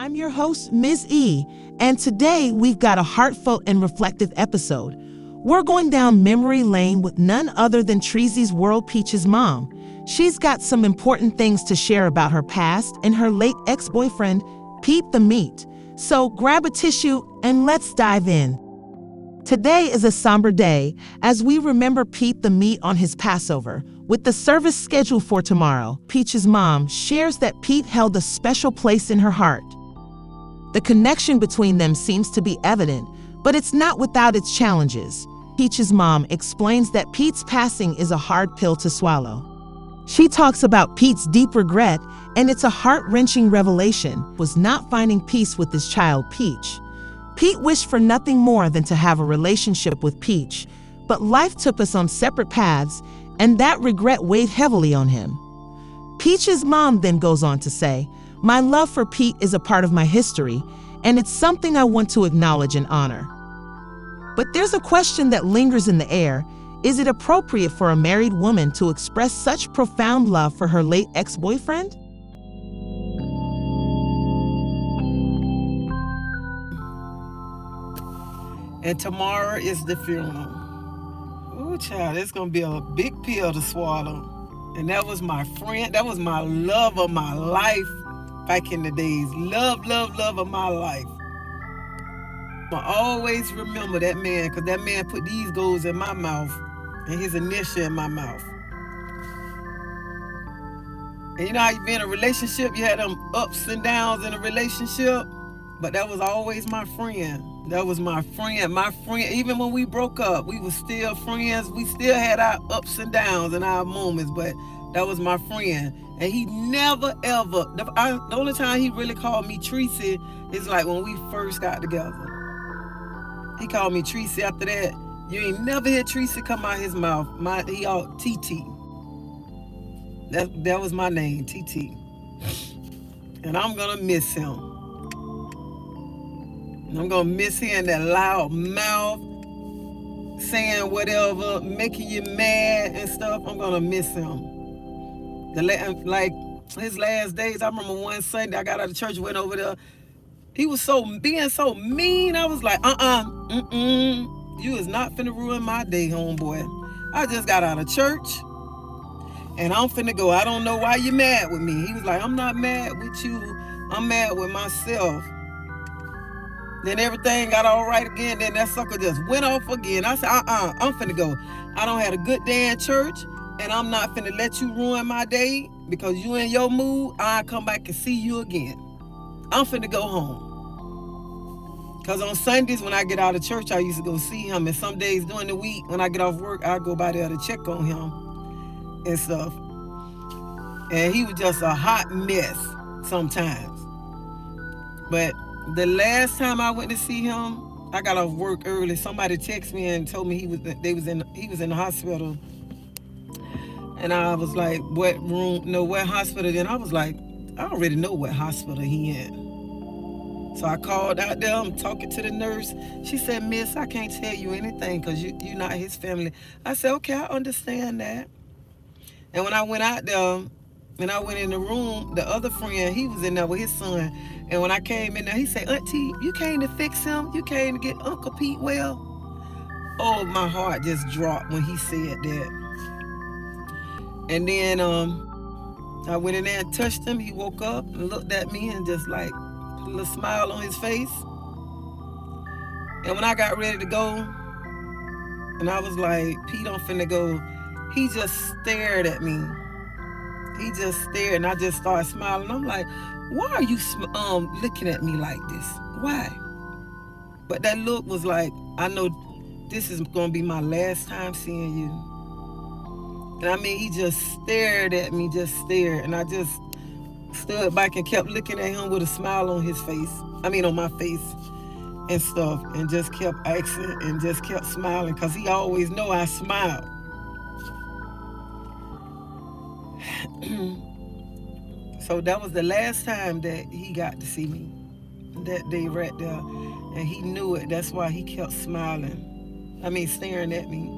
I'm your host, Ms. E, and today we've got a heartfelt and reflective episode. We're going down memory lane with none other than Treasy's World Peach's mom. She's got some important things to share about her past and her late ex-boyfriend, Pete the Meat. So grab a tissue and let's dive in. Today is a somber day as we remember Pete the Meat on his Passover. With the service scheduled for tomorrow, Peach's mom shares that Pete held a special place in her heart. The connection between them seems to be evident, but it's not without its challenges. Peach's mom explains that Pete's passing is a hard pill to swallow. She talks about Pete's deep regret, and it's a heart-wrenching revelation, was not finding peace with his child, Peach. Pete wished for nothing more than to have a relationship with Peach, but life took us on separate paths, and that regret weighed heavily on him. Peach's mom then goes on to say, "My love for Pete is a part of my history, and it's something I want to acknowledge and honor." But there's a question that lingers in the air. Is it appropriate for a married woman to express such profound love for her late ex-boyfriend? And tomorrow is the funeral. Ooh, child, it's gonna be a big pill to swallow. And that was my friend, that was my love of my life back in the days. Love of my life. I always remember that man, because that man put these goals in my mouth and his initial in my mouth. And you know how you be in a relationship, you had them ups and downs in a relationship, but that was always my friend. That was my friend. My friend, even when we broke up, we were still friends. We still had our ups and downs and our moments, but that was my friend. And he never, ever, the only time he really called me Tracy is like when we first got together. He called me Tracy. After that, you ain't never hear Tracy come out his mouth. He all TT. That was my name, TT. And I'm gonna miss him. I'm gonna miss hearing that loud mouth, saying whatever, making you mad and stuff. I'm gonna miss him. Like his last days, I remember one Sunday I got out of church, went over there. He was being so mean. I was like, you is not finna ruin my day, homeboy. I just got out of church and I'm finna go. I don't know why you mad with me. He was like, I'm not mad with you. I'm mad with myself. Then everything got all right again. Then that sucker just went off again. I said, I'm finna go. I don't had a good day in church, and I'm not finna let you ruin my day because you in your mood. I'll come back and see you again. I'm finna go home. Because on Sundays when I get out of church, I used to go see him. And some days during the week when I get off work, I go by there to check on him and stuff. And he was just a hot mess sometimes. But the last time I went to see him, I got off work early. Somebody texted me and told me he was in the hospital. And I was like, what hospital? Then I was like, I already know what hospital he in. So I called out there, I'm talking to the nurse. She said, Miss, I can't tell you anything because you're not his family. I said, okay, I understand that. And when I went out there, and I went in the room, the other friend, he was in there with his son. And when I came in there, he said, Auntie, you came to fix him? You came to get Uncle Pete well? Oh, my heart just dropped when he said that. And then I went in there and touched him. He woke up and looked at me and just like put a little smile on his face. And when I got ready to go, and I was like, Pete, I'm finna go, he just stared at me. He just stared, and I just started smiling. I'm like, why are you looking at me like this? Why? But that look was like, I know this is going to be my last time seeing you. And I mean, he just stared at me, just stared. And I just stood back and kept looking at him with a smile on his face. On my face and stuff. And just kept asking and just kept smiling because he always know I smile. So that was the last time that he got to see me, that day right there. And he knew it. That's why he kept smiling. Staring at me.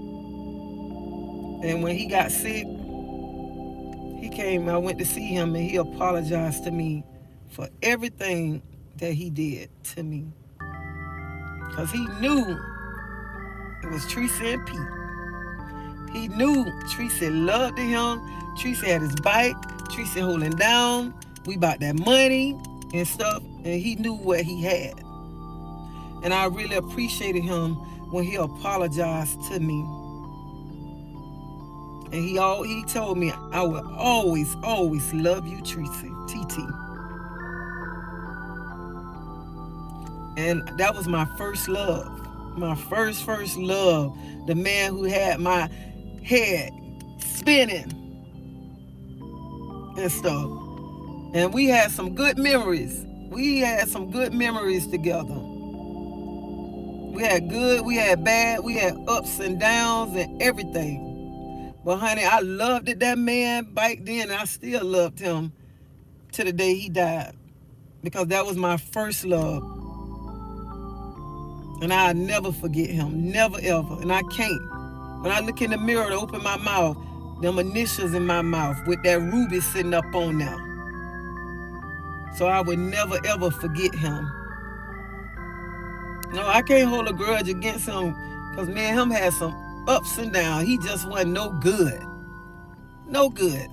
And when he got sick, he came, I went to see him, and he apologized to me for everything that he did to me. Because he knew it was Teresa and Pete. He knew Teresa loved him. Teresa had his bike. Teresa holding down. We bought that money and stuff. And he knew what he had. And I really appreciated him when he apologized to me. And he told me, I will always, always love you, Teresa, TT. And that was my first love. My first love. The man who had my head spinning and stuff. And we had some good memories. We had some good memories together. We had good, we had bad, we had ups and downs and everything. But honey, I loved that man back then, and I still loved him to the day he died. Because that was my first love. And I'll never forget him. Never, ever. And I can't. When I look in the mirror to open my mouth, them initials in my mouth with that ruby sitting up on there. So I would never, ever forget him. No, I can't hold a grudge against him because me and him had some ups and downs. He just wasn't no good. No good.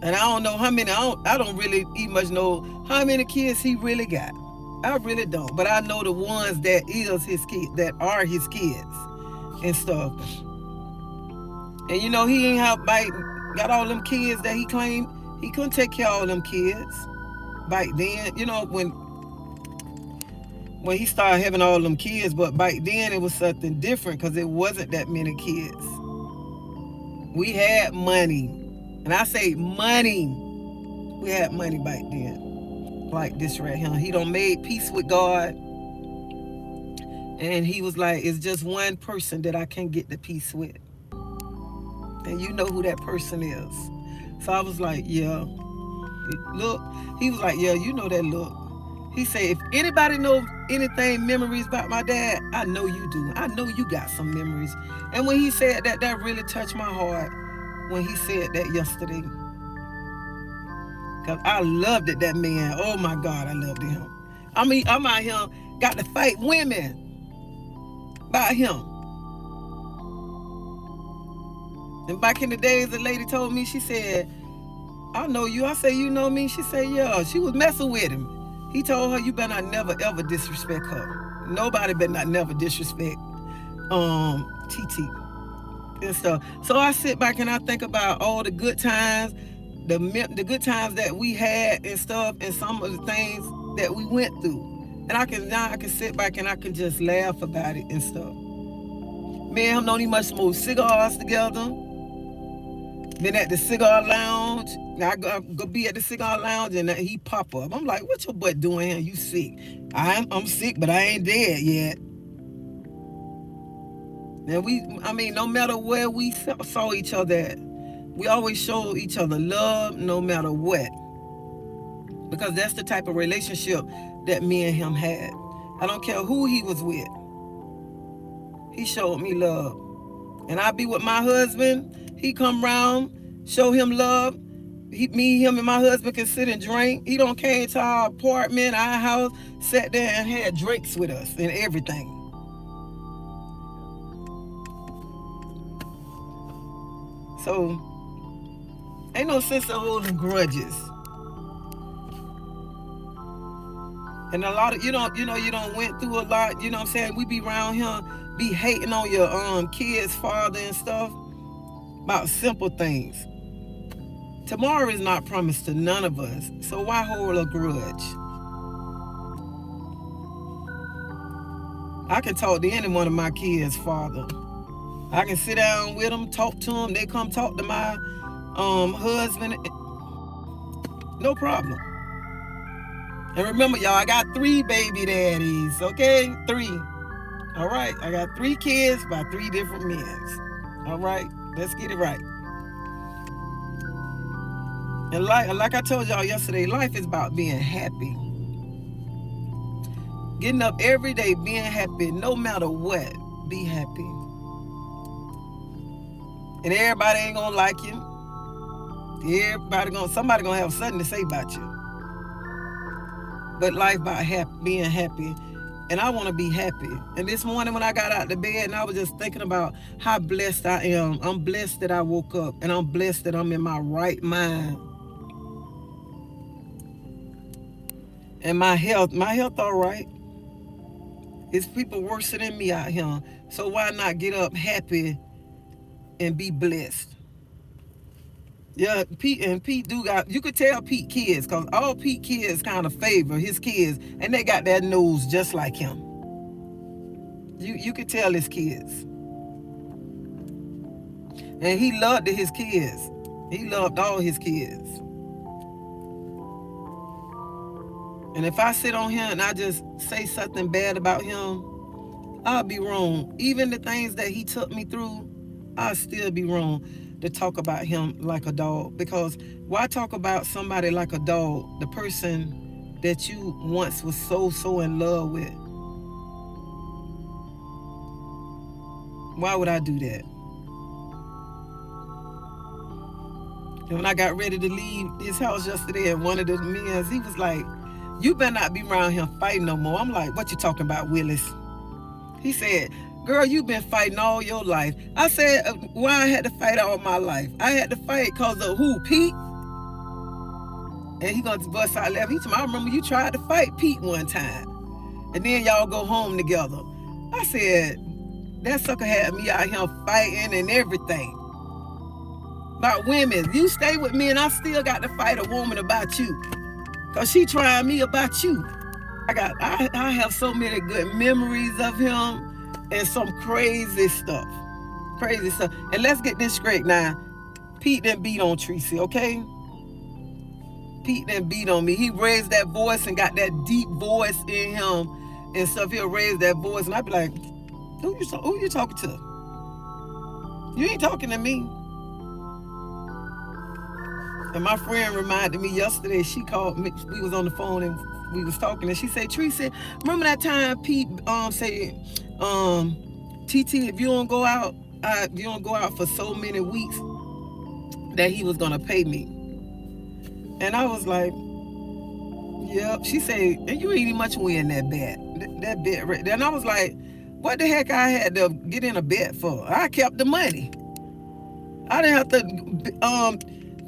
And I don't know how many, I don't really even much know how many kids he really got. I really don't. But I know the ones that is his kids, that are his kids and stuff. And you know, he ain't got all them kids that he claimed. He couldn't take care of all them kids back then. You know, when he started having all them kids, but back then it was something different because it wasn't that many kids. We had money. And I say money. We had money back then. Like this right here. He done made peace with God. And he was like, it's just one person that I can't get the peace with. And you know who that person is. So I was like, yeah. Look, he was like, yeah, you know that look. He said, if anybody knows anything, memories about my dad, I know you do. I know you got some memories. And when he said that, that really touched my heart when he said that yesterday. Because I loved that man. Oh my God, I loved him. I mean, I'm out here, got to fight women by him. And back in the days, the lady told me, she said, I know you. I said, you know me? She said, yeah. She was messing with him. He told her, you better not never, ever disrespect her. Nobody better not never disrespect TT and stuff. So I sit back and I think about all the good times, the good times that we had and stuff, and some of the things that we went through. And I can sit back and I can just laugh about it and stuff. Me and him don't even much smoke cigars together. Been at the cigar lounge. I go be at the cigar lounge and he pop up. I'm like, what your butt doing here? You sick? I'm sick, but I ain't dead yet. And no matter where we saw each other at, we always showed each other love no matter what. Because that's the type of relationship that me and him had. I don't care who he was with. He showed me love. And I be with my husband. He come around, show him love. Him and my husband can sit and drink. He don't came to our apartment, our house, sat there and had drinks with us and everything. So, ain't no sense of holding grudges. And a lot of, you don't went through a lot, you know what I'm saying? We be around here, be hating on your kid's father and stuff about simple things. Tomorrow is not promised to none of us, so why hold a grudge? I can talk to any one of my kids' father. I can sit down with them, talk to them. They come talk to my husband. No problem. And remember, y'all, I got 3 baby daddies, okay? 3. All right, I got 3 kids by 3 different men. All right, let's get it right. And like I told y'all yesterday, life is about being happy. Getting up every day, being happy, no matter what, be happy. And everybody ain't gonna like you. Somebody gonna have something to say about you. But life about being happy. And I want to be happy. And this morning when I got out of bed and I was just thinking about how blessed I am. I'm blessed that I woke up, and I'm blessed that I'm in my right mind. And my health all right. It's people worse than me out here. So why not get up happy and be blessed? Yeah, Pete do got, you could tell Pete kids, because all Pete kids kind of favor his kids, and they got that nose just like him. You could tell his kids. And he loved his kids. He loved all his kids. And if I sit on here and I just say something bad about him, I'll be wrong. Even the things that he took me through, I'll still be wrong to talk about him like a dog. Because why talk about somebody like a dog, the person that you once was so in love with? Why would I do that? And when I got ready to leave his house yesterday, and one of the men, he was like, "You better not be around him fighting no more." I'm like, "What you talking about, Willis?" He said, "Girl, you've been fighting all your life." I said, "Why I had to fight all my life?" I had to fight because of who? Pete? And he gonna bust out laughing. He told me, "I remember you tried to fight Pete one time. And then y'all go home together." I said, that sucker had me out here fighting and everything. About women. You stay with me and I still got to fight a woman about you. Because she trying me about you. I have so many good memories of him and some crazy stuff. Crazy stuff. And let's get this straight now. Pete didn't beat on Tracy, okay? Pete didn't beat on me. He raised that voice and got that deep voice in him and stuff. He'll raise that voice and I'd be like, who you talking to? You ain't talking to me. And my friend reminded me yesterday, she called me, we was on the phone and we was talking, and she said, "Tracy, remember that time Pete said, TT, if you don't go out for so many weeks, that he was gonna pay me." And I was like, "Yep." She said, "And you ain't even much win that bet right there." And I was like, what the heck I had to get in a bet for? I kept the money. I didn't have to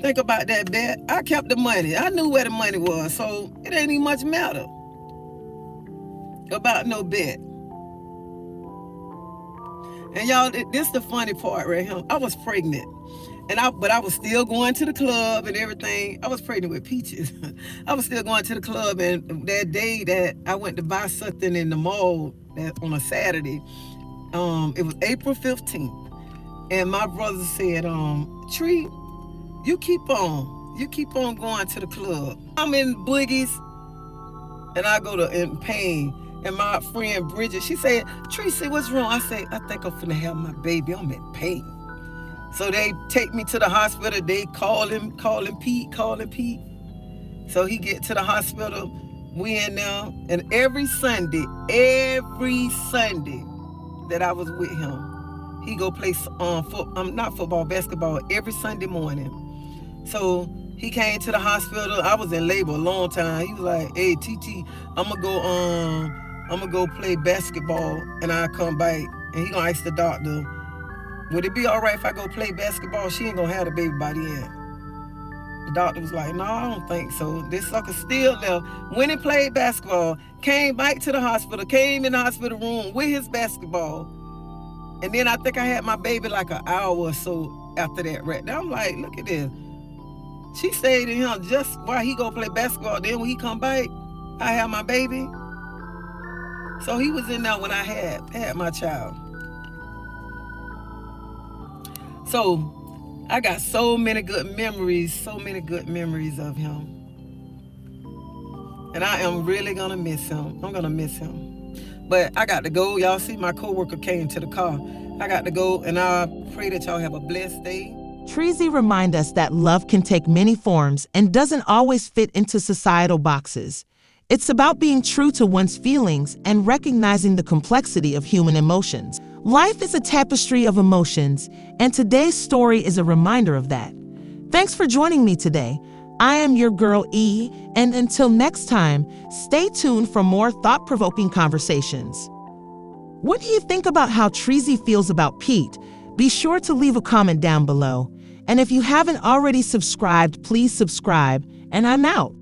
think about that bet. I kept the money. I knew where the money was, so it ain't even much matter about no bet. And y'all, this the funny part right here. I was pregnant, but I was still going to the club and everything. I was pregnant with Peaches. I was still going to the club, and that day that I went to buy something in the mall on a Saturday, it was April 15th, and my brother said, "Tree, you keep on going to the club." I'm in Boogie's, and I go to in pain. And my friend Bridget, she said, "Tracy, what's wrong?" I say, "I think I'm finna have my baby. I'm in pain." So they take me to the hospital. They calling Pete. So he get to the hospital. We in there, and every Sunday that I was with him, he go play basketball every Sunday morning. So he came to the hospital. I was in labor a long time. He was like, "Hey, TT, I'm gonna go play basketball and I'll come back." And he gonna ask the doctor, "Would it be all right if I go play basketball? She ain't gonna have the baby by the end." The doctor was like, "No, I don't think so." This sucker still there. When he played basketball, came back to the hospital, came in the hospital room with his basketball. And then I think I had my baby like an hour or so after that right now. I'm like, look at this. She stayed in him just while he go play basketball. Then when he come back, I have my baby. So he was in there when I had my child. So I got so many good memories of him. And I am really gonna miss him. I'm gonna miss him. But I got to go. Y'all see my coworker came to the car. I got to go, and I pray that y'all have a blessed day. Treasy reminds us that love can take many forms and doesn't always fit into societal boxes. It's about being true to one's feelings and recognizing the complexity of human emotions. Life is a tapestry of emotions, and today's story is a reminder of that. Thanks for joining me today. I am your girl E, and until next time, stay tuned for more thought-provoking conversations. What do you think about how Treasy feels about Pete? Be sure to leave a comment down below. And if you haven't already subscribed, please subscribe, and I'm out.